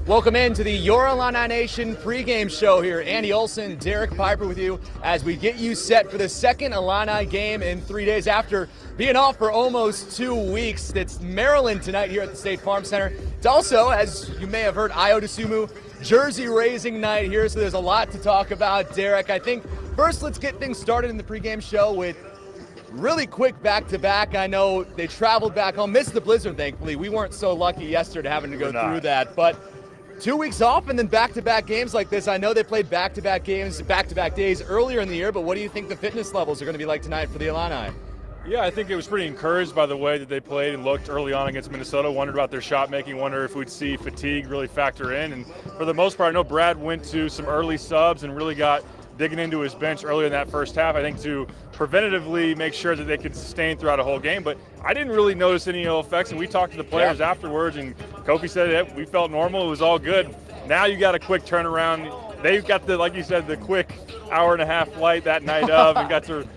Welcome into the Your Illini Nation pregame show here. Andy Olson, Derek Piper with you as we get you set for the second Illini game in 3 days after being off for almost 2 weeks. It's Maryland tonight here at the State Farm Center. It's also, as you may have heard, Ayo Dosunmu jersey raising night here, so there's a lot to talk about. Derek, I think first let's get things started in the pregame show with really quick back-to-back. I know they traveled back home, missed the blizzard, thankfully. We weren't so lucky yesterday having to go through that, but 2 weeks off and then back-to-back games like this. I know they played back-to-back games, back-to-back days earlier in the year, but what do you think the fitness levels are going to be like tonight for the Illini? Yeah, I think it was pretty encouraged by the way that they played and looked early on against Minnesota. Wondered about their shot making, wonder if we'd see fatigue really factor in. And for the most part, I know Brad went to some early subs and really got digging into his bench earlier in that first half, I think, to preventatively make sure that they could sustain throughout a whole game. But I didn't really notice any ill effects, and we talked to the players afterwards, and Kofi said that we felt normal, it was all good. Now you got a quick turnaround. They got the, like you said, the quick hour-and-a-half flight that night of, and got to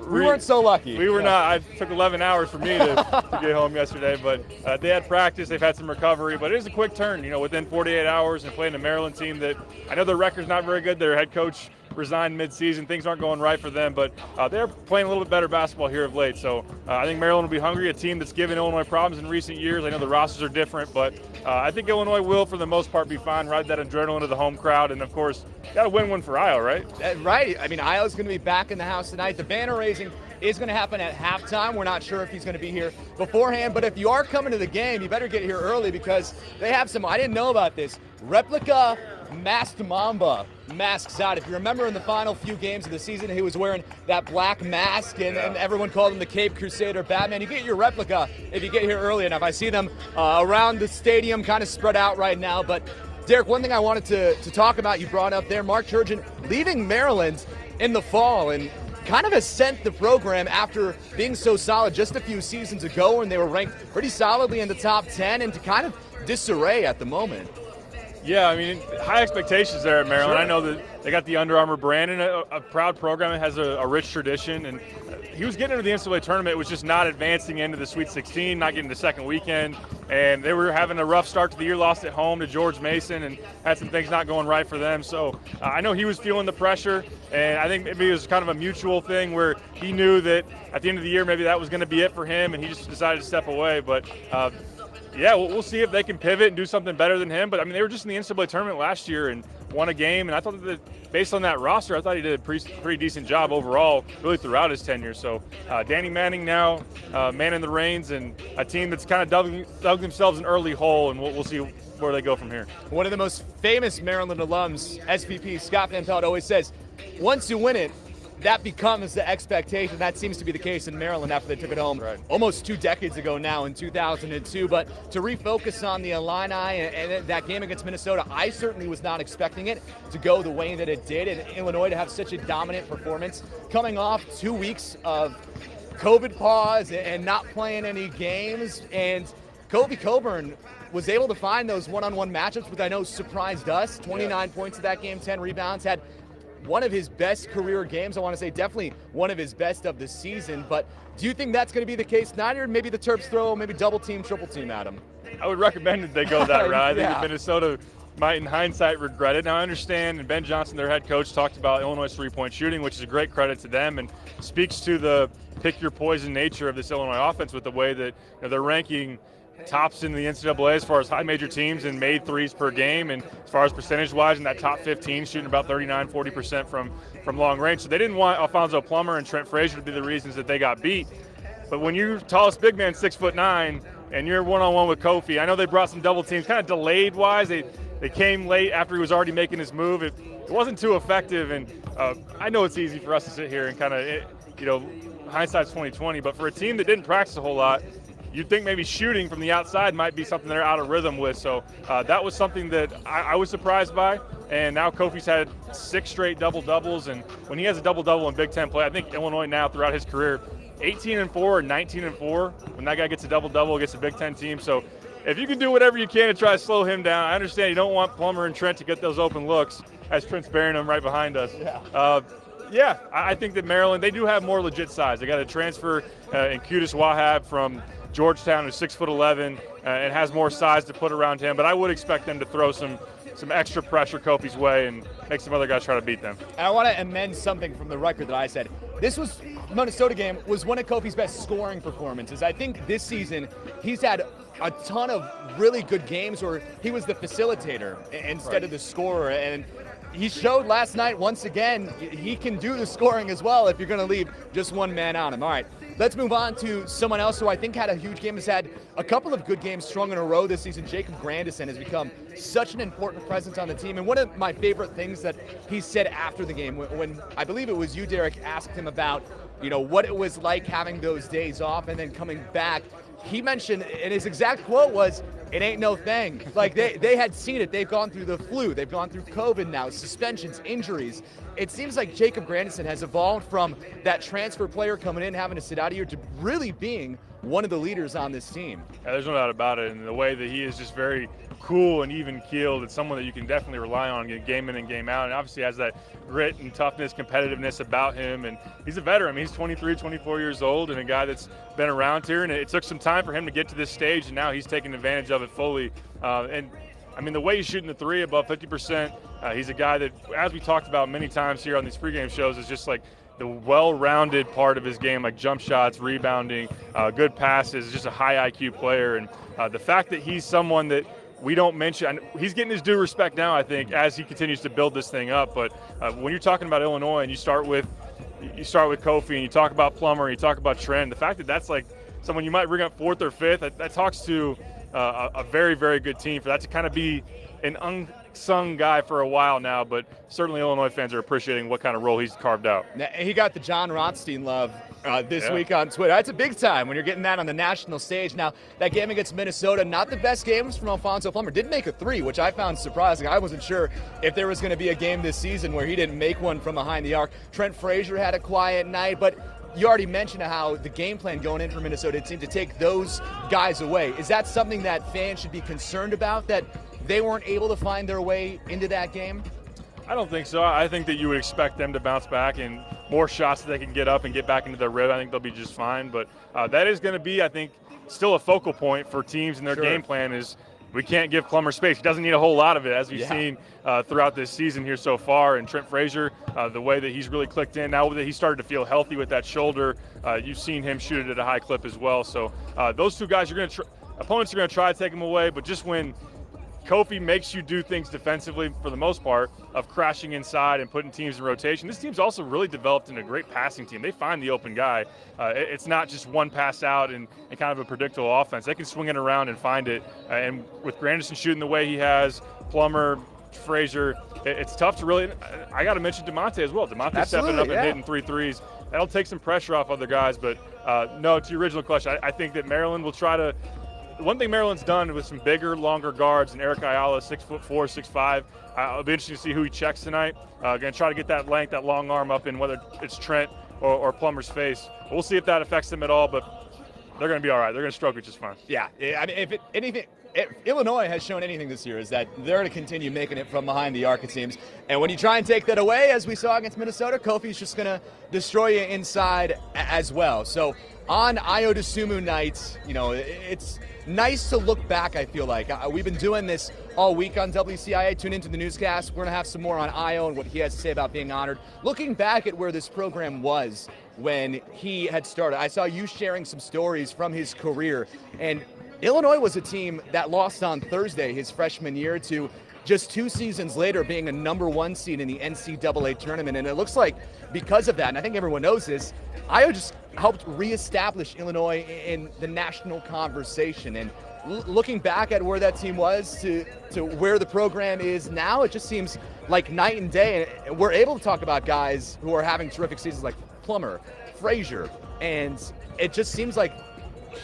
we weren't so lucky. We were not. It took 11 hours for me to get home yesterday, but they had practice, they've had some recovery, but it is a quick turn, you know, within 48 hours, and playing a Maryland team that I know their record's not very good. Their head coach resigned mid-season. Things aren't going right for them, but they're playing a little bit better basketball here of late. So I think Maryland will be hungry, a team that's given Illinois problems in recent years. I know the rosters are different, but I think Illinois will, for the most part, be fine, ride that adrenaline of the home crowd, and, of course, got to win one for Ayo, right? Right. I mean, Ayo's going to be back in the house tonight. The banner raising is going to happen at halftime. We're not sure if he's going to be here beforehand, but if you are coming to the game, you better get here early because they have some, I didn't know about this, replica masked Mamba masks out. If you remember in the final few games of the season, he was wearing that black mask, and everyone called him the Cape Crusader Batman. You get your replica if you get here early enough. I see them around the stadium, kind of spread out right now. But Derek, one thing I wanted to talk about, you brought up there, Mark Turgeon leaving Maryland in the fall, and kind of has sent the program after being so solid just a few seasons ago when they were ranked pretty solidly in the top 10 into kind of disarray at the moment. Yeah, I mean, high expectations there at Maryland. Sure. I know that they got the Under Armour brand and a proud program that has a rich tradition. And he was getting into the NCAA tournament, was just not advancing into the Sweet 16, not getting the second weekend. And they were having a rough start to the year, lost at home to George Mason, and had some things not going right for them. So I know he was feeling the pressure, and I think maybe it was kind of a mutual thing where he knew that at the end of the year maybe that was going to be it for him, and he just decided to step away. But yeah, we'll see if they can pivot and do something better than him. But, I mean, they were just in the NCAA tournament last year and won a game. And I thought that based on that roster, I thought he did a pretty decent job overall, really throughout his tenure. So Danny Manning now manning the reins, and a team that's kind of dug themselves an early hole, and we'll see where they go from here. One of the most famous Maryland alums, SVP Scott Van Pelt, always says, once you win it, that becomes the expectation. That seems to be the case in Maryland after they took it home almost 2 decades ago now in 2002. But to refocus on the Illini and that game against Minnesota, I certainly was not expecting it to go the way that it did, and Illinois to have such a dominant performance coming off 2 weeks of COVID pause and not playing any games. And Kobe Coburn was able to find those one-on-one matchups, which I know surprised us. 29 points in that game, 10 rebounds, had one of his best career games. I want to say definitely one of his best of the season. But do you think that's going to be the case tonight, or maybe the Terps throw maybe double team, triple team at him? I would recommend that they go that route. I think that Minnesota might, in hindsight, regret it. Now, I understand, and Ben Johnson, their head coach, talked about Illinois' three-point shooting, which is a great credit to them, and speaks to the pick-your-poison nature of this Illinois offense with the way that they're ranking tops in the NCAA as far as high major teams and made threes per game, and as far as percentage-wise in that top 15, shooting about 39-40% from long range. So they didn't want Alfonso Plummer and Trent Frazier to be the reasons that they got beat. But when your tallest big man, 6'9", and you're one-on-one with Kofi, I know they brought some double teams, kind of delayed-wise. They came late after he was already making his move. It wasn't too effective, and I know it's easy for us to sit here and kind of, hindsight's 20/20, but for a team that didn't practice a whole lot, you'd think maybe shooting from the outside might be something they're out of rhythm with. So that was something that I was surprised by. And now Kofi's had 6 straight double-doubles. And when he has a double-double in Big Ten play, I think Illinois now throughout his career 18-4 or 19-4 when that guy gets a double-double against a Big Ten team. So if you can do whatever you can to try to slow him down, I understand you don't want Plummer and Trent to get those open looks as Trent's burying them right behind us. I think that Maryland, they do have more legit size. They got a transfer in Qudus Wahab from Georgetown, who's 6'11", and has more size to put around him. But I would expect them to throw some extra pressure Kofi's way and make some other guys try to beat them. And I want to amend something from the record that I said. This Minnesota game was one of Kofi's best scoring performances. I think this season he's had a ton of really good games where he was the facilitator instead of the scorer. And he showed last night once again he can do the scoring as well if you're going to leave just one man on him. All right, let's move on to someone else who I think had a huge game, has had a couple of good games strung in a row this season. Jacob Grandison has become such an important presence on the team. And one of my favorite things that he said after the game, when I believe it was you, Derek, asked him about, what it was like having those days off and then coming back, he mentioned, and his exact quote was, "It ain't no thing." Like they had seen it. They've gone through the flu. They've gone through COVID now, suspensions, injuries. It seems like Jacob Grandison has evolved from that transfer player coming in, having to sit out a year, to really being one of the leaders on this team. Yeah, there's no doubt about it. And the way that he is just very cool and even-keeled, it's someone that you can definitely rely on game in and game out. And obviously has that grit and toughness, competitiveness about him. And he's a veteran. I mean, he's 23, 24 years old and a guy that's been around here. And it took some time for him to get to this stage, and now he's taking advantage of it fully. And I mean, the way he's shooting the three above 50%, he's a guy that, as we talked about many times here on these pregame shows, is just like the well-rounded part of his game, like jump shots, rebounding, good passes, just a high IQ player. And the fact that he's someone that we don't mention, he's getting his due respect now, I think, as he continues to build this thing up. But when you're talking about Illinois and you start with Kofi and you talk about Plummer and you talk about Trent, the fact that that's like someone you might bring up fourth or fifth, that talks to a very, very good team for that to kind of be an unsung guy for a while now. But certainly Illinois fans are appreciating what kind of role he's carved out. He got the John Rothstein love this week on Twitter. That's a big time when you're getting that on the national stage. Now, that game against Minnesota, not the best games from Alfonso Plummer. Did make a three, which I found surprising. I wasn't sure if there was going to be a game this season where he didn't make one from behind the arc. Trent Frazier had a quiet night, but you already mentioned how the game plan going in for Minnesota, it seemed to take those guys away. Is that something that fans should be concerned about, that they weren't able to find their way into that game? I don't think so. I think that you would expect them to bounce back and more shots that they can get up and get back into their rhythm. I think they'll be just fine. But that is going to be, I think, still a focal point for teams in their game plan is we can't give Plummer space. He doesn't need a whole lot of it, as we've seen throughout this season here so far. And Trent Frazier, the way that he's really clicked in, now that he started to feel healthy with that shoulder, you've seen him shoot it at a high clip as well. So those two guys, opponents are going to try to take them away, but just when Kofi makes you do things defensively, for the most part, of crashing inside and putting teams in rotation. This team's also really developed into a great passing team. They find the open guy. It's not just one pass out and kind of a predictable offense. They can swing it around and find it. And with Grandison shooting the way he has, Plummer, Frazier, it's tough to really – I got to mention DeMonte as well. DeMonte's stepping up and hitting 3 threes. That'll take some pressure off other guys. But, no, to your original question, I think that Maryland will try to – one thing Maryland's done with some bigger, longer guards, and Eric Ayala, 6'4", 6'5". It'll be interesting to see who he checks tonight. Going to try to get that length, that long arm up in whether it's Trent or Plummer's face. We'll see if that affects them at all, but they're going to be all right. They're going to stroke it just fine. Yeah, I mean, if Illinois has shown anything this year, is that they're going to continue making it from behind the arc, it seems. And when you try and take that away, as we saw against Minnesota, Kofi's just going to destroy you inside as well. So on Ayo Dosunmu nights, it's nice to look back, I feel like. We've been doing this all week on WCIA. Tune into the newscast. We're going to have some more on Ayo and what he has to say about being honored. Looking back at where this program was when he had started, I saw you sharing some stories from his career. And Illinois was a team that lost on Thursday his freshman year to just 2 seasons later being a #1 seed in the NCAA tournament. And it looks like because of that, and I think everyone knows this, Ayo just helped reestablish Illinois in the national conversation. And looking back at where that team was to where the program is now, it just seems like night and day. And we're able to talk about guys who are having terrific seasons like Plummer, Frazier, and it just seems like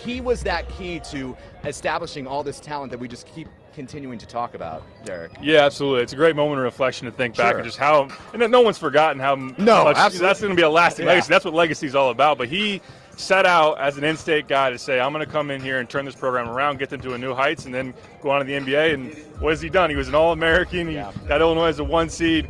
he was that key to establishing all this talent that we just keep continuing to talk about, Derek. Yeah, absolutely. It's a great moment of reflection to think back and just how, and no one's forgotten how much absolutely. That's going to be a lasting legacy. That's what legacy is all about. But he set out as an in-state guy to say, I'm going to come in here and turn this program around, get them to a new heights, and then go on to the NBA. And what has he done? He was an All-American. He got Illinois as a 1 seed.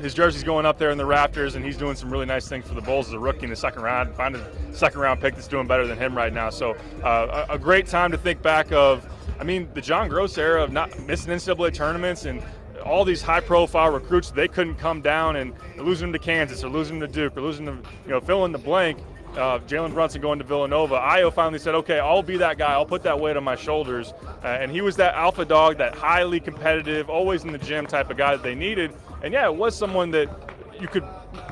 His jersey's going up there in the rafters, and he's doing some really nice things for the Bulls as a rookie in the second round. Find a second-round pick that's doing better than him right now. So a great time to think back of, the John Gross era of not missing NCAA tournaments and all these high-profile recruits. They couldn't come down, and losing them to Kansas or losing them to Duke or losing them, fill in the blank. Jalen Brunson going to Villanova. Ayo finally said, okay, I'll be that guy. I'll put that weight on my shoulders. And he was that alpha dog, that highly competitive, always in the gym type of guy that they needed. And yeah, it was someone that you could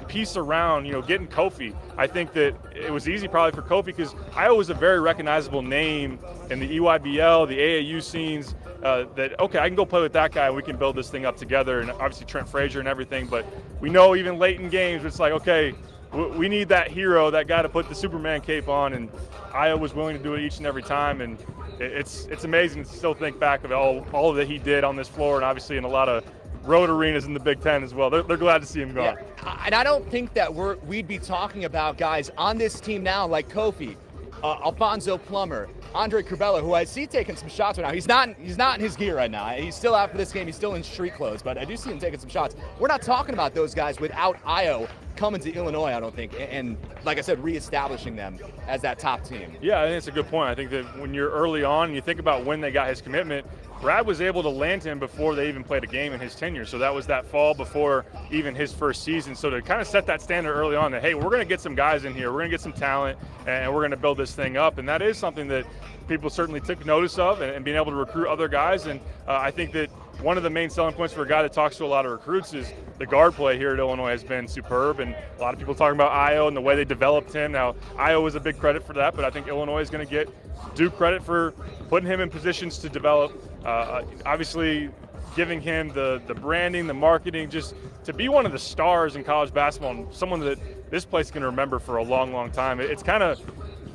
piece around, getting Kofi. I think that it was easy probably for Kofi because Ayo was a very recognizable name in the EYBL, the AAU scenes, that, okay, I can go play with that guy and we can build this thing up together. And obviously Trent Frazier and everything. But we know even late in games, it's like, okay, we need that hero, that guy to put the Superman cape on, and Ayo was willing to do it each and every time, and it's amazing to still think back of all that he did on this floor, and obviously in a lot of road arenas in the Big Ten as well. They're glad to see him gone. Yeah. And I don't think that we'd be talking about guys on this team now like Kofi, Alfonso Plummer, Andre Curbelo, who I see taking some shots right now. He's not in his gear right now. He's still out for this game. He's still in street clothes, but I do see him taking some shots. We're not talking about those guys without Ayo coming to Illinois, I don't think, and like I said, reestablishing them as that top team. Yeah, I think it's a good point. I think that when you're early on and you think about when they got his commitment, Brad was able to land him before they even played a game in his tenure. So that was that fall before even his first season. So to kind of set that standard early on that, hey, we're going to get some guys in here, we're going to get some talent, and we're going to build this thing up. And that is something that people certainly took notice of, and being able to recruit other guys. And I think that one of the main selling points for a guy that talks to a lot of recruits is the guard play here at Illinois has been superb, and a lot of people talking about Ayo and the way they developed him. Now, Ayo was a big credit for that, but I think Illinois is going to get due credit for putting him in positions to develop. Obviously, giving him the branding, the marketing, just to be one of the stars in college basketball, and someone that this place is going to remember for a long, long time. It's kind of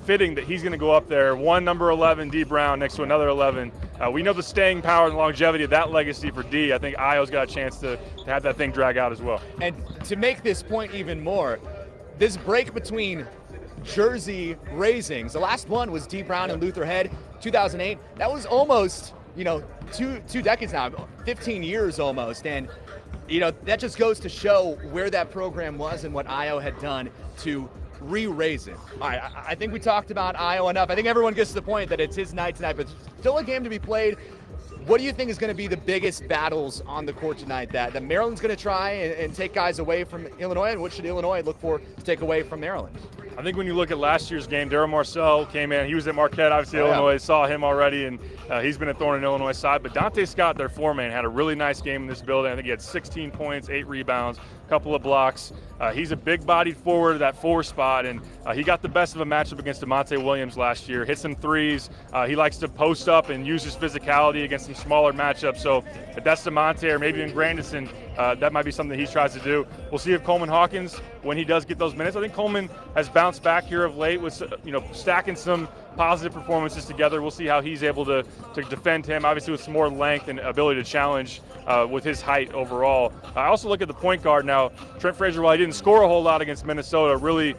fitting that he's going to go up there, one number 11, D Brown, next to another 11. We know the staying power and longevity of that legacy for D. I think Ayo's got a chance to have that thing drag out as well. And to make this point even more, this break between jersey raisings, the last one was D Brown and Luther Head, 2008. That was almost, two decades now, 15 years almost. And, that just goes to show where that program was and what Ayo had done to re-raise it. All right, I think we talked about Ayo enough. I think everyone gets to the point that it's his night tonight, but still a game to be played. What do you think is going to be the biggest battles on the court tonight that Maryland's going to try and take guys away from Illinois, and what should Illinois look for to take away from Maryland? I think when you look at last year's game, Darryl Marcel came in. He was at Marquette, obviously Illinois, saw him already, and he's been a thorn in Illinois' side. But Dante Scott, their four-man, had a really nice game in this building. I think he had 16 points, 8 rebounds, a couple of blocks. He's a big-bodied forward at that 4 spot, and he got the best of a matchup against DeMonte Williams last year. Hit some threes. He likes to post up and use his physicality against some smaller matchups. So if that's DeMonte or maybe in Grandison, that might be something he tries to do. We'll see if Coleman Hawkins, when he does get those minutes. I think Coleman has bounced back here of late with stacking some positive performances together. We'll see how he's able to defend him, obviously with some more length and ability to challenge with his height overall. I also look at the point guard now. Trent Frazier, while he didn't score a whole lot against Minnesota, really,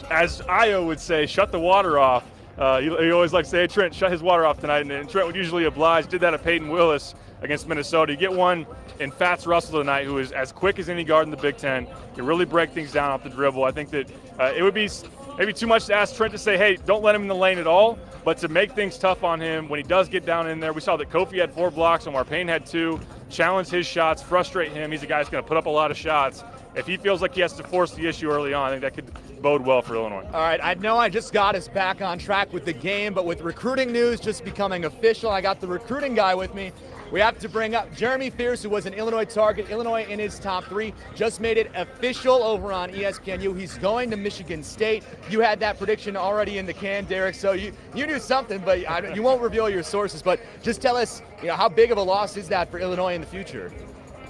as Ayo would say, shut the water off. He always likes to say, hey, Trent, shut his water off tonight, and Trent would usually oblige. Did that at Peyton Willis against Minnesota. You get one in Fats Russell tonight, who is as quick as any guard in the Big Ten. He really break things down off the dribble. I think that it would be maybe too much to ask Trent to say, hey, don't let him in the lane at all, but to make things tough on him when he does get down in there. We saw that Kofi had 4 blocks, Omar Payne had 2, challenge his shots, frustrate him. He's a guy who's going to put up a lot of shots. If he feels like he has to force the issue early on, I think that could bode well for Illinois. All right, I know I just got us back on track with the game, but with recruiting news just becoming official, I got the recruiting guy with me. We have to bring up Jeremy Fierce, who was an Illinois target. Illinois in his top 3, just made it official over on ESPNU. He's going to Michigan State. You had that prediction already in the can, Derek, so you knew something, but you won't reveal your sources. But just tell us, how big of a loss is that for Illinois in the future?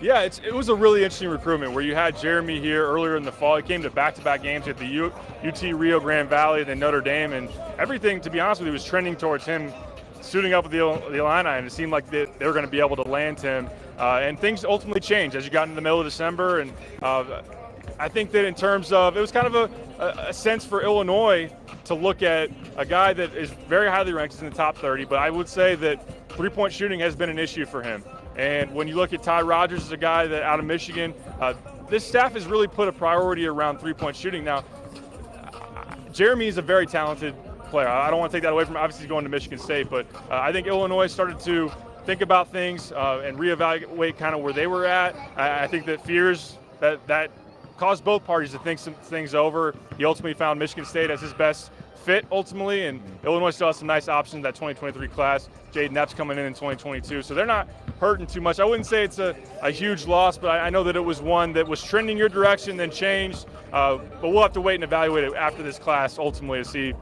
Yeah, it was a really interesting recruitment where you had Jeremy here earlier in the fall. He came to back-to-back games at the UT Rio Grande Valley, then Notre Dame, and everything, to be honest with you, was trending towards him suiting up with the Illini, and it seemed like they were going to be able to land him. And things ultimately changed as you got into the middle of December, and I think that in terms of, it was kind of a sense for Illinois to look at a guy that is very highly ranked, is in the top 30, but I would say that three-point shooting has been an issue for him. And when you look at Ty Rogers as a guy that out of Michigan, this staff has really put a priority around three-point shooting. Now, Jeremy is a very talented player. I don't want to take that away from him. Obviously, he's going to Michigan State, but I think Illinois started to think about things and reevaluate kind of where they were at. I think that fears that caused both parties to think some things over. He ultimately found Michigan State as his best fit ultimately, and Illinois still has some nice options, that 2023 class. Jaden Epps coming in 2022, so they're not hurting too much. I wouldn't say it's a huge loss, but I know that it was one that was trending your direction, then changed, but we'll have to wait and evaluate it after this class ultimately to see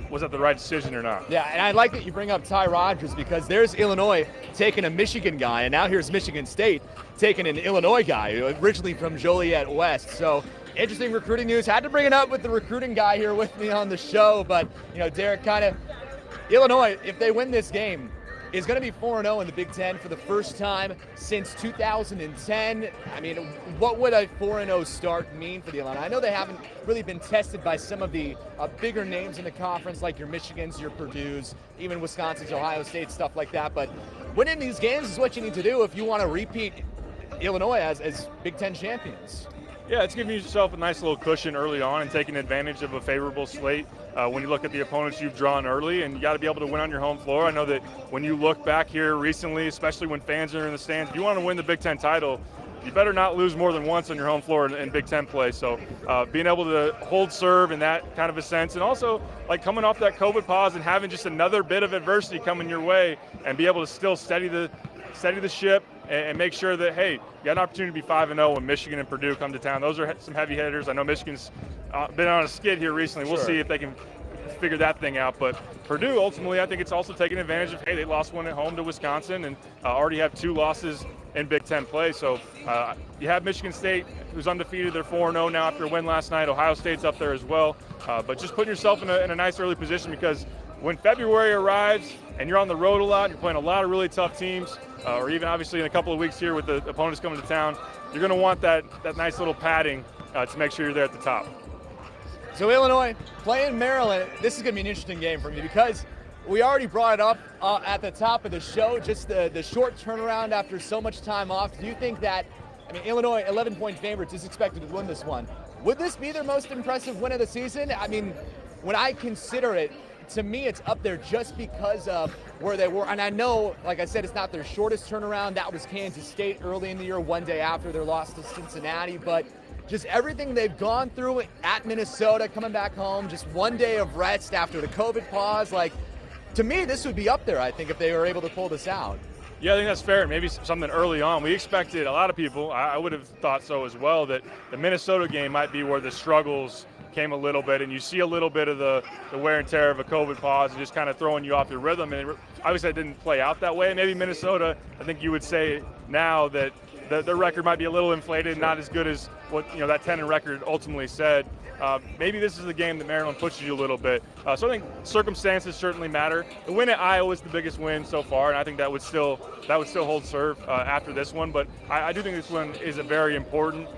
was that the right decision or not. Yeah, and I like that you bring up Ty Rogers, because there's Illinois taking a Michigan guy, and now here's Michigan State taking an Illinois guy, originally from Joliet West. So interesting recruiting news. Had to bring it up with the recruiting guy here with me on the show, but Derek, kind of Illinois, if they win this game, is going to be 4-0 in the Big Ten for the first time since 2010. I mean, what would a 4-0 start mean for the Illini? I know they haven't really been tested by some of the bigger names in the conference, like your Michigans, your Purdue's, even Wisconsin's, Ohio State, stuff like that. But winning these games is what you need to do if you want to repeat Illinois as Big Ten champions. Yeah, it's giving yourself a nice little cushion early on and taking advantage of a favorable slate when you look at the opponents you've drawn early, and you got to be able to win on your home floor. I know that when you look back here recently, especially when fans are in the stands, if you want to win the Big Ten title, you better not lose more than once on your home floor in Big Ten play. So being able to hold serve in that kind of a sense, and also like coming off that COVID pause and having just another bit of adversity coming your way and be able to still steady the ship and make sure that, hey, you got an opportunity to be 5-0 when Michigan and Purdue come to town. Those are some heavy hitters. I know Michigan's been on a skid here recently. We'll see if they can figure that thing out. But Purdue, ultimately, I think it's also taking advantage of, hey, they lost one at home to Wisconsin and already have 2 losses in Big Ten play. So you have Michigan State, who's undefeated. They're 4-0 now after a win last night. Ohio State's up there as well. But just putting yourself in a nice early position, because when February arrives and you're on the road a lot, you're playing a lot of really tough teams, or even obviously in a couple of weeks here with the opponents coming to town, you're going to want that nice little padding to make sure you're there at the top. So Illinois playing Maryland. This is going to be an interesting game for me, because we already brought it up at the top of the show, just the short turnaround after so much time off. Do you think that, Illinois, 11-point favorites, is expected to win this one. Would this be their most impressive win of the season? I mean, when I consider it, to me, it's up there just because of where they were. And I know, like I said, it's not their shortest turnaround. That was Kansas State early in the year, one day after their loss to Cincinnati. But just everything they've gone through at Minnesota, coming back home, just one day of rest after the COVID pause. Like, to me, this would be up there, I think, if they were able to pull this out. Yeah, I think that's fair. Maybe something early on. We expected, a lot of people, I would have thought so as well, that the Minnesota game might be where the struggles came a little bit, and you see a little bit of the wear and tear of a COVID pause and just kind of throwing you off your rhythm. And obviously, it didn't play out that way. Maybe Minnesota, I think you would say now that their record might be a little inflated, not as good as what that 10 record ultimately said. Maybe this is the game that Maryland pushes you a little bit. So I think circumstances certainly matter. The win at Iowa is the biggest win so far, and I think that would still hold serve after this one. But I do think this one is a very important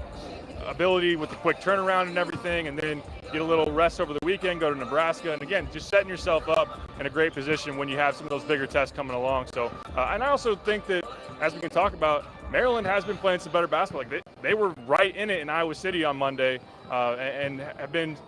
ability with the quick turnaround and everything, and then get a little rest over the weekend, go to Nebraska, and again, just setting yourself up in a great position when you have some of those bigger tests coming along. So, and I also think that, as we can talk about, Maryland has been playing some better basketball. Like they were right in it in Iowa City on Monday, and have been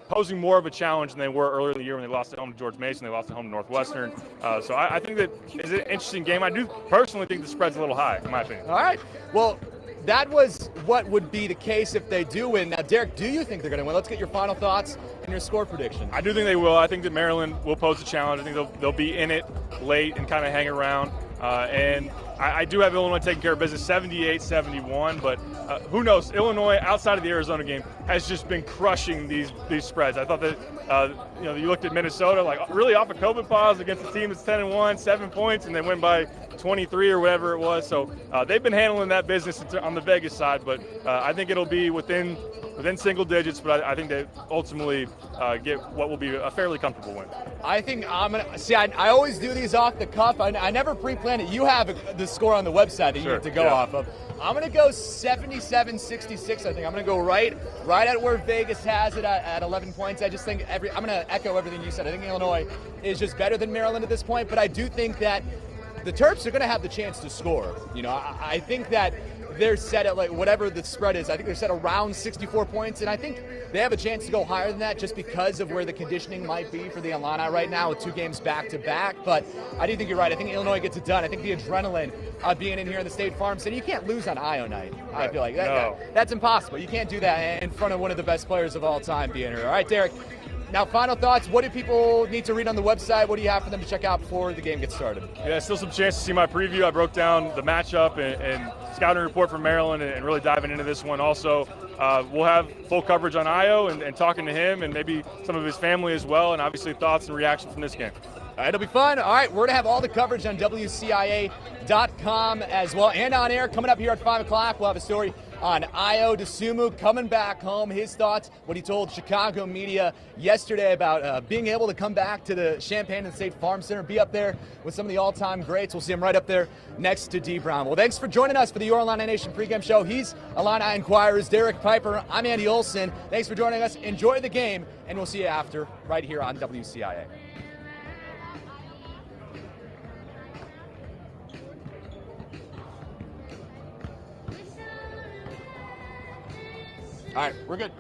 posing more of a challenge than they were earlier in the year when they lost at home to George Mason. They lost at home to Northwestern. So I think that is an interesting game. I do personally think the spread's a little high, in my opinion. All right. Well, that was what would be the case if they do win. Now, Derek, do you think they're going to win? Let's get your final thoughts and your score prediction. I do think they will. I think that Maryland will pose a challenge. I think they'll be in it late and kind of hang around. And I do have Illinois taking care of business 78-71, but who knows? Illinois, outside of the Arizona game, has just been crushing these spreads. I thought that you looked at Minnesota, like really off a COVID pause against a team that's 10-1, 7 points, and they win by 23 or whatever it was. So they've been handling that business on the Vegas side, but I think it'll be within within single digits, but I think they ultimately get what will be a fairly comfortable win. I think I'm gonna see. I always do these off the cuff. I never pre-plan it. You have the score on the website that you have to go off of. I'm gonna go 77-66. I think I'm gonna go right at where Vegas has it at 11 points. I just think I'm gonna echo everything you said. I think Illinois is just better than Maryland at this point, but I do think that the Terps are gonna have the chance to score. You know, I think that they're set at, like, whatever the spread is. I think they're set around 64 points, and I think they have a chance to go higher than that just because of where the conditioning might be for the Illini right now with 2 games back-to-back. But I do think you're right. I think Illinois gets it done. I think the adrenaline being in here in the State Farm Center, you can't lose on Ayo night, I feel like. That's impossible. You can't do that in front of one of the best players of all time being here. All right, Derek. Now, final thoughts. What do people need to read on the website? What do you have for them to check out before the game gets started? Yeah, still some chance to see my preview. I broke down the matchup and scouting report from Maryland and really diving into this one. Also, we'll have full coverage on Ayo and talking to him and maybe some of his family as well, and obviously thoughts and reactions from this game. All right, it'll be fun. All right, we're going to have all the coverage on WCIA.com as well and on air. Coming up here at 5 o'clock, we'll have a story on Ayo Dosunmu coming back home, his thoughts, what he told Chicago media yesterday about being able to come back to the Champaign and State Farm Center, be up there with some of the all-time greats. We'll see him right up there next to D. Brown. Well, thanks for joining us for the Your Illini Nation pregame show. He's Illini Inquirer's Derek Piper. I'm Andy Olson. Thanks for joining us. Enjoy the game, and we'll see you after right here on WCIA. All right, we're good.